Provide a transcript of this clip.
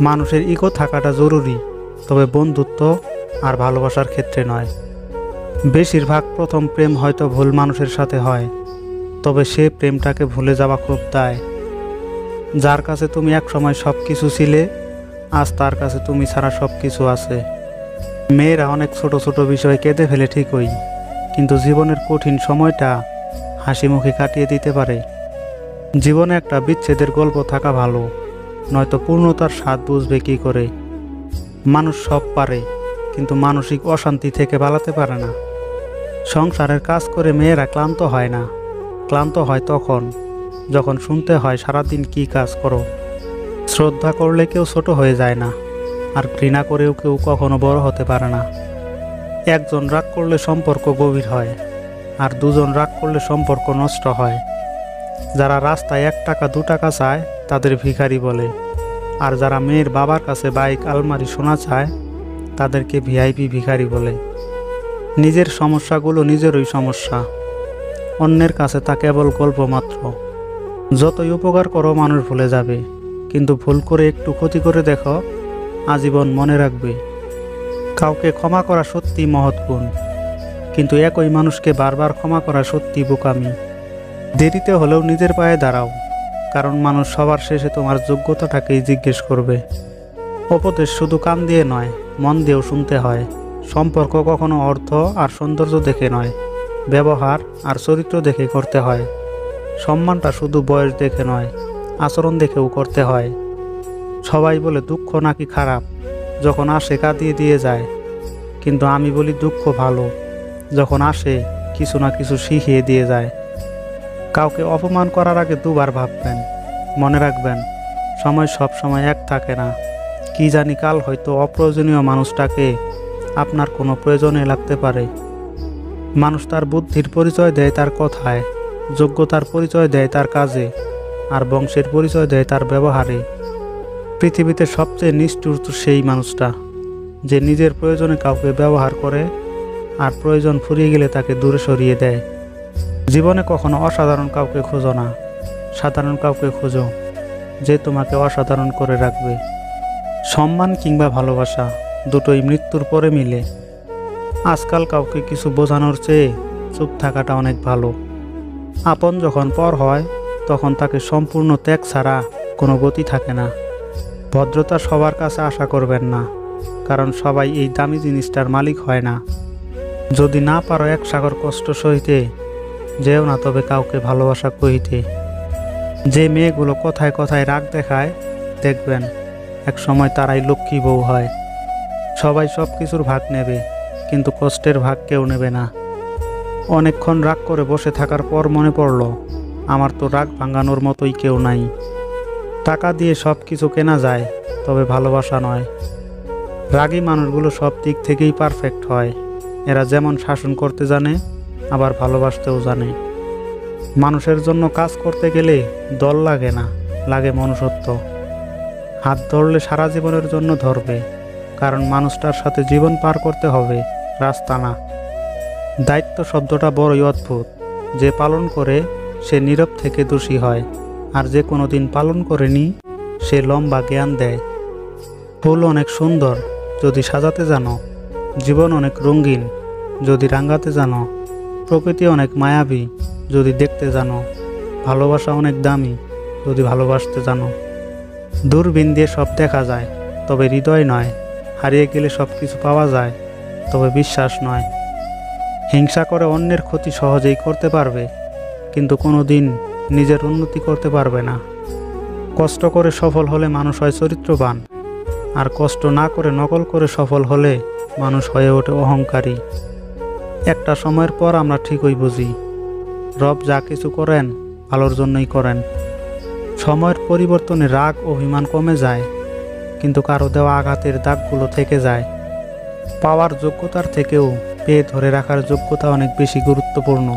মানুষের ইগো থাকাটা জরুরি, তবে বন্ধুত্ব আর ভালোবাসার ক্ষেত্রে নয়। বেশিরভাগ প্রথম প্রেম হয়তো ভুল মানুষের সাথে হয়, তবে সে প্রেমটাকে ভুলে যাওয়া খুব দায়। যার কাছে তুমি একসময় সব কিছু ছিলে, আজ তার কাছে তুমি ছাড়া সব কিছু আছে। মেয়েরা অনেক ছোট ছোট বিষয়ে কেঁদে ফেলে ঠিকই, কিন্তু জীবনের কঠিন সময়টা হাসি মুখে কাটিয়ে দিতে পারে। জীবনে একটা বিচ্ছেদের গল্প থাকা ভালো, নয়তো পূর্ণতার স্বাদ বুঝবে কি করে। মানুষ সব পারে, কিন্তু মানসিক অশান্তি থেকে পালাতে পারে না। সংসারের কাজ করে মেয়েরা ক্লান্ত হয় না, ক্লান্ত হয় তখন যখন শুনতে হয় সারাদিন কি কাজ করো। শ্রদ্ধা করলে কেউ ছোট হয়ে যায় না, আর ঘৃণা করেও কেউ কখনো বড় হতে পারে না। একজন রাগ করলে সম্পর্ক গভীর হয়, আর দুজন রাগ করলে সম্পর্ক নষ্ট হয়। যারা রাস্তায় 1 টাকা 2 টাকা চায় তাদের ভিখারি বলে, আর যারা মেয়ের বাবার কাছে বাইক আলমারি সোনা চায় তাদেরকে ভিআইপি ভিখারি বলে। নিজের সমস্যাগুলো নিজেরই সমস্যা, অন্যের কাছে তা কেবল গল্প মাত্র। যতই উপকার করো মানুষ ভুলে যাবে, কিন্তু ভুল করে একটু ক্ষতি করে দেখো, আজীবন মনে রাখবে। কাউকে ক্ষমা করা সত্যি মহৎ গুণ, কিন্তু একই মানুষকে বারবার ক্ষমা করা সত্যি বোকামি। দেরিতে হলেও নিজের পায়ে দাঁড়াও, কারণ মানুষ সবার শেষে তোমার যোগ্যতাটাকেই জিজ্ঞেস করবে। উপদেশ শুধু কান দিয়ে নয়, মন দিয়েও শুনতে হয়। সম্পর্ক কখনো অর্থ আর সৌন্দর্য দেখে নয়, ব্যবহার আর চরিত্র দেখে করতে হয়। সম্মানটা শুধু বয়স দেখে নয়, আচরণ দেখেও করতে হয়। সবাই বলে দুঃখ নাকি খারাপ, যখন আসে কাঁদিয়ে দিয়ে যায়, কিন্তু আমি বলি দুঃখ ভালো, যখন আসে কিছু না কিছু শিখিয়ে দিয়ে যায়। কাউকে অপমান করার আগে 2 বার ভাববেন। মনে রাখবেন, সময় সব সময় এক থাকে না। কি জানি কাল হয়তো অপ্রয়োজনীয় মানুষটাকে আপনার কোনো প্রয়োজনে লাগতে পারে। মানুষ তার বুদ্ধির পরিচয় দেয় তার কথায়, যোগ্যতার পরিচয় দেয় তার কাজে, আর বংশের পরিচয় দেয় তার ব্যবহারে। পৃথিবীতে সবচেয়ে নিষ্ঠুর সেই মানুষটা, যে নিজের প্রয়োজনে কাউকে ব্যবহার করে আর প্রয়োজন ফুরিয়ে গেলে তাকে দূরে সরিয়ে দেয়। জীবনে কখনো অসাধারণ কাউকে খোঁজো না, সাধারণ কাউকে খোঁজো যে তোমাকে অসাধারণ করে রাখবে। সম্মান কিংবা ভালোবাসা দুটোই মৃত্যুর পরে মিলে। আজকাল কাউকে কিছু বোঝানোর চেয়ে চুপ থাকাটা অনেক ভালো। আপন যখন পর হয়, তখন তাকে সম্পূর্ণ ত্যাগ ছাড়া কোনো গতি থাকে না। ভদ্রতা সবার কাছে আশা করবেন না, কারণ সবাই এই দামি জিনিসটার মালিক হয় না। যদি না পারো 1 সাগর কষ্ট সইতে, যেও না তবে কাউকে ভালোবাসা কইতে। যে মেয়েগুলো কথায় কথায় রাগ দেখায়, দেখবেন এক সময় তারাই লক্ষ্মী বউ হয়। সবাই সব কিছুর ভাগ নেবে, কিন্তু কষ্টের ভাগ কেউ নেবে না। অনেকক্ষণ রাগ করে বসে থাকার পর মনে পড়ল, আমার তো রাগ ভাঙানোর মতোই কেউ নাই। টাকা দিয়ে সব কিছু কেনা যায়, তবে ভালোবাসা নয়। রাগী মানুষগুলো সব দিক থেকেই পারফেক্ট হয়। এরা যেমন শাসন করতে জানে, আবার ভালোবাসতেও জানে। মানুষের জন্য কাজ করতে গেলে দল লাগে না, লাগে মনুষ্যত্ব। হাত ধরলে সারা জীবনের জন্য ধরবে, কারণ মানুষটার সাথে জীবন পার করতে হবে, রাস্তা না। দায়িত্ব শব্দটা বড়ই অদ্ভুত। যে পালন করে সে নীরব থেকে দোষী হয়, আর যে কোনোদিন পালন করেনি সে লম্বা জ্ঞান দেয়। ফুল অনেক সুন্দর যদি সাজাতে জানো, জীবন অনেক রঙিন যদি রাঙাতে জানো, প্রকৃতি অনেক মায়াবী যদি দেখতে জানো, ভালোবাসা অনেক দামি যদি ভালোবাসতে জানো। দূরবীন দিয়ে সব দেখা যায়, তবে হৃদয় নয়। হারিয়ে গেলে সব কিছু পাওয়া যায়, তবে বিশ্বাস নয়। হিংসা করে অন্যের ক্ষতি সহজেই করতে পারবে, কিন্তু কোনো দিন নিজের উন্নতি করতে পারবে না। কষ্ট করে সফল হলে মানুষ হয় চরিত্রবান, আর কষ্ট না করে নকল করে সফল হলে মানুষ হয়ে ওঠে অহংকারী। একটা সময়ের পর আমরা ঠিকই বুঝি, রব যা কিছু করেন ভালোর জন্যই করেন। সময়ের পরিবর্তনে রাগ অভিমান কমে যায়, কিন্তু কারো দেওয়া আঘাতের দাগগুলো থেকে যায়। পাওয়ার যোগ্যতার থেকেও পেয়ে ধরে রাখার যোগ্যতা অনেক বেশি গুরুত্বপূর্ণ।